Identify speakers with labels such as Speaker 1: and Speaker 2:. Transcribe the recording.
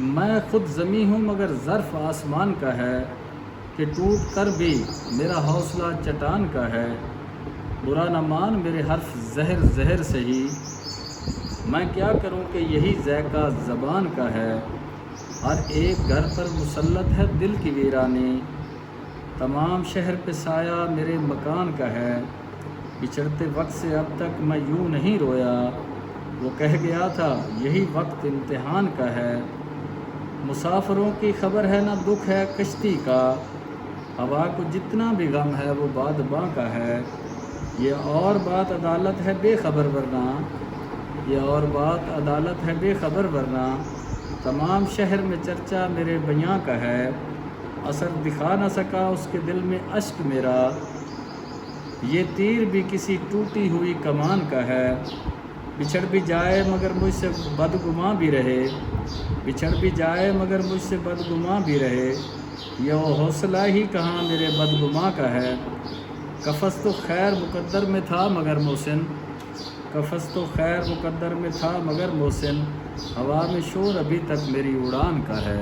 Speaker 1: میں خود زمیں ہوں مگر ظرف آسمان کا ہے، کہ ٹوٹ کر بھی میرا حوصلہ چٹان کا ہے۔ برا نہ مان میرے حرف زہر زہر سے ہی، میں کیا کروں کہ یہی ذائقہ زبان کا ہے۔ ہر ایک گھر پر مسلط ہے دل کی ویرانی، تمام شہر پہ سایہ میرے مکان کا ہے۔ بچھڑتے وقت سے اب تک میں یوں نہیں رویا، وہ کہہ گیا تھا یہی وقت امتحان کا ہے۔ مسافروں کی خبر ہے نہ دکھ ہے کشتی کا، ہوا کو جتنا بھی غم ہے وہ بادباں کا ہے۔ یہ اور بات عدالت ہے بے خبر ورنہ، یہ اور بات عدالت ہے بے خبر ورنہ، تمام شہر میں چرچا میرے بیاں کا ہے۔ اثر دکھا نہ سکا اس کے دل میں اشک میرا، یہ تیر بھی کسی ٹوٹی ہوئی کمان کا ہے۔ بچھڑ بھی جائے مگر مجھ سے بدگماں بھی رہے، بچھڑ بھی جائے مگر مجھ سے بدگماں بھی رہے، یہ وہ حوصلہ ہی کہاں میرے بدگماں کا ہے۔ قفس تو خیر مقدر میں تھا مگر محسن، قفس تو خیر مقدر میں تھا مگر محسن، ہوا میں شور ابھی تک میری اڑان کا ہے۔